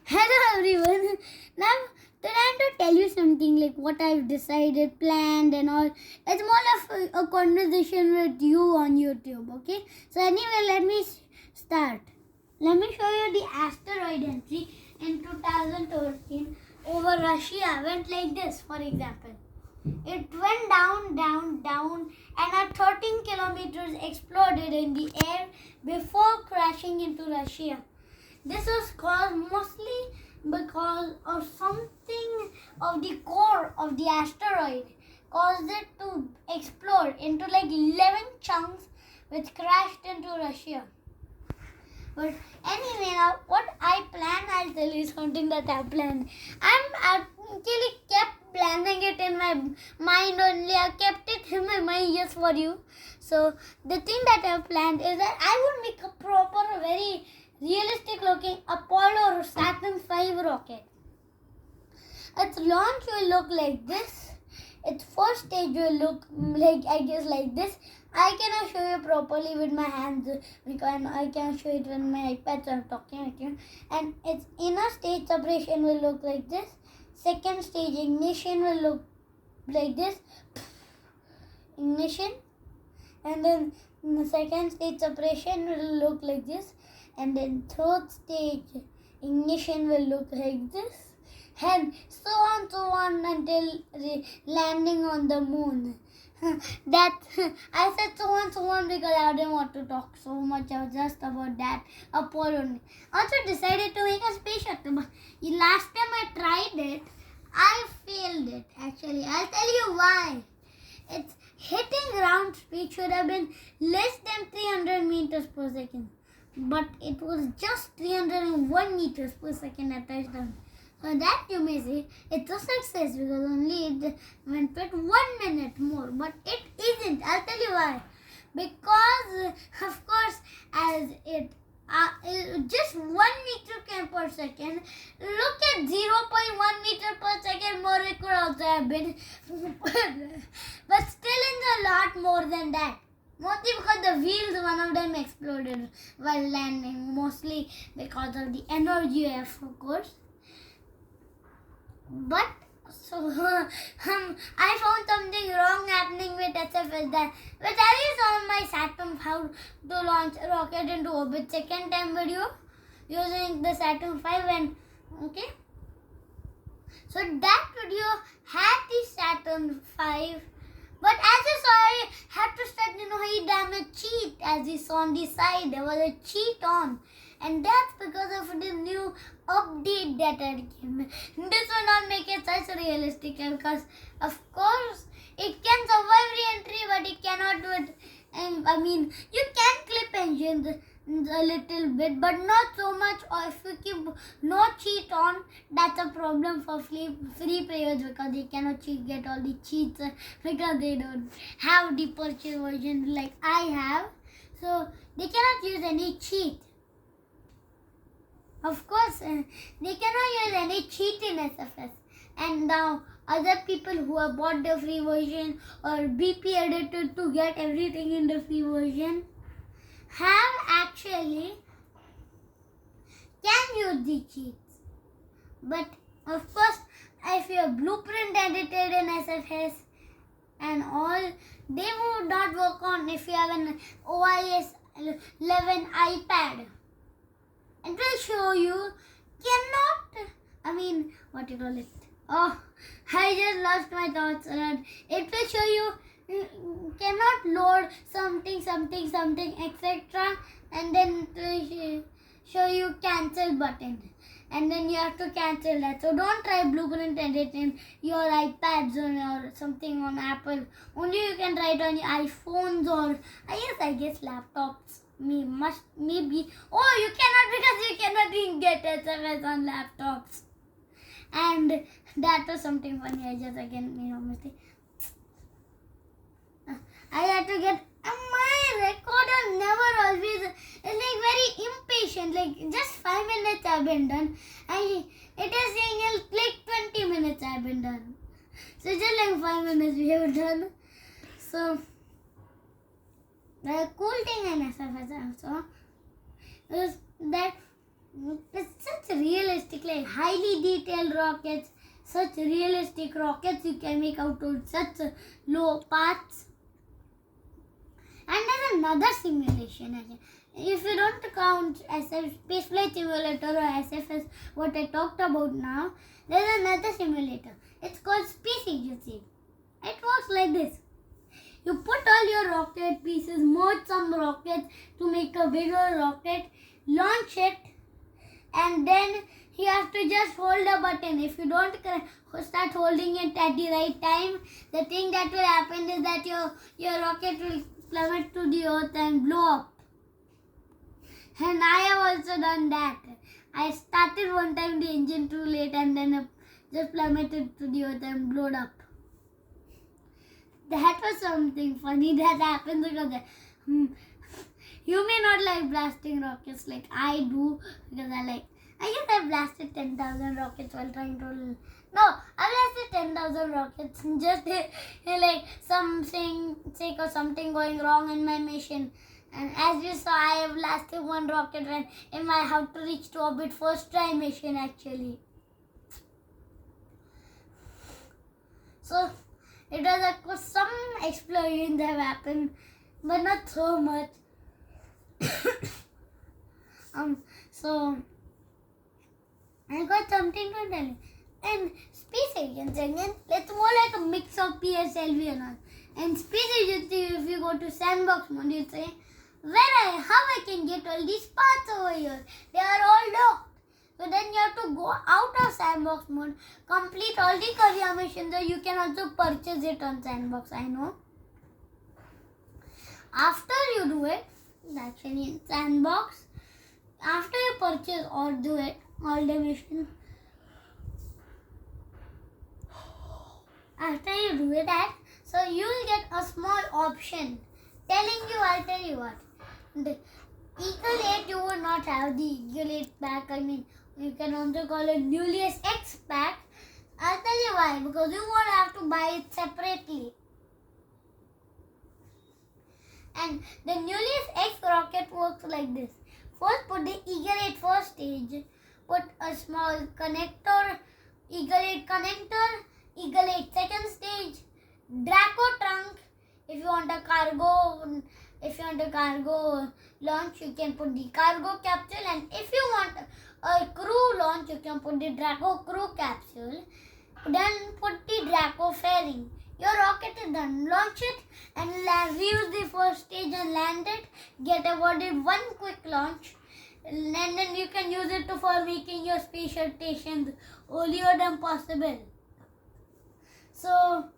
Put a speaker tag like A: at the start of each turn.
A: Hello everyone. Now today I'm to tell you something like what I've decided, planned and all. It's more of a conversation with you on YouTube, okay? So anyway, let me start. Let me show you the asteroid entry in 2013 over Russia went like this, for example. It went down, down, down and at 13 kilometers exploded in the air before crashing into Russia. This was caused mostly because of something of the core of the asteroid caused it to explode into like 11 chunks which crashed into Russia. But anyway, now what I plan, I'll tell you something that I planned. I'm actually kept planning it in my mind only. I kept it in my mind just for you. So the thing that I've planned is that I would make a proper, very realistic looking Apollo or Saturn V rocket. Its launch will look like this. Its first stage will look like, I guess, like this. I cannot show you properly with my hands because I can show it with my iPad, so I'm talking with you. And its inner stage separation will look like this. Second stage ignition will look like this. Ignition. And then the second stage separation will look like this. And then third stage ignition will look like this, and so on until landing on the moon. That I said so on because I didn't want to talk so much just about that Apollo. Also decided to make a space shuttle, but last time I tried it, I failed it actually. I'll tell you why. Its hitting ground speed should have been less than 300 meters per second. But it was just 301 meters per second at touchdown. So that you may say it's a success because only it went with 1 minute more. But it isn't. I'll tell you why. Because of course as it just 1 meter per second. Look at 0.1 meter per second more it could also have been. But still it's a lot more than that. Mostly because the wheels, one of them exploded while landing. Mostly because of the energy, of course. But so I found something wrong happening with SFS that which I saw my Saturn how to launch a rocket into orbit. Second time video using the Saturn V and okay. So that video had the Saturn V. But as you saw, I had to start, he damaged cheat. As you saw on the side, there was a cheat on. And that's because of the new update that had came. This will not make it such realistic because, of course, it can survive re-entry, but it cannot do it. And I mean, you can clip engines a little bit, but not so much. Or if you keep no cheat on, that's a problem for free players because they cannot get all the cheats because they don't have the purchase version like I have. So they cannot use any cheat. Of course, they cannot use any cheat in SFS. And now other people who have bought the free version or BP edited to get everything in the free version have actually can use the cheats. But of course, if you have blueprint edited in SFS and all, they would not work on if you have an OIS 11 iPad. It will show you what you call it. Oh, I just lost my thoughts. It will show you cannot load something, etc. And then it will show you cancel button. And then you have to cancel that. So don't try blueprint editing your iPads or something on Apple. Only you can try it on your iPhones or I guess laptops. Maybe. Oh, you cannot because you cannot even get SMS on laptops. And that was something funny. I just again made a mistake. I had to get my recorder never always is like very impatient. Like just 5 minutes I've been done. And it is saying it'll click 20 minutes I've been done. So just like 5 minutes we have done. So the cool thing in SFS also is that It's such realistic, like highly detailed rockets, such realistic rockets you can make out of such low paths. And there's another simulation. If you don't count Space Flight Simulator or SFS, what I talked about now, there's another simulator. It's called Space Agency. It works like this. You put all your rocket pieces, merge some rockets to make a bigger rocket, launch it, and then you have to just hold a button. If you don't start holding it at the right time, the thing that will happen is that your rocket will plummet to the earth and blow up. And I have also done that. I started one time the engine too late and then just plummeted to the earth and blew up. That was something funny that happened because you may not like blasting rockets like I do, because I guess I blasted 10,000 rockets while trying to... No, I blasted 10,000 rockets just like something sick or something going wrong in my mission. And as you saw, I have blasted one rocket when in my How to Reach to Orbit first try mission actually. So it was some explosions have happened, but not so much. So I got something to tell you. And Space Agency, again, it's more like a mix of PSLV and all. And Space Agency, if you go to sandbox mode, you say, how I can get all these parts over here? They are all locked. So then you have to go out of sandbox mode, complete all the career missions, or you can also purchase it on sandbox, I know. After you do it, actually in sandbox, after you purchase or do it, all the missions, after you do it, so you will get a small option telling you, I'll tell you what. The Eagle 8 you would not have the Eagle 8 pack. I mean, you can also call it Nullius X pack. I'll tell you why. Because you won't have to buy it separately. And the Nullius X rocket works like this. First, put the Eagle 8 first stage. Put a small connector, Eagle 8 connector, Eagle 8 second stage, Draco trunk. If you want a cargo launch, you can put the cargo capsule, and if you want a crew launch, you can put the Draco crew capsule. Then put the Draco fairing. Your rocket is done. Launch it and reuse the first stage and land it. Get awarded one quick launch, and then you can use it for making your space stations earlier than possible. So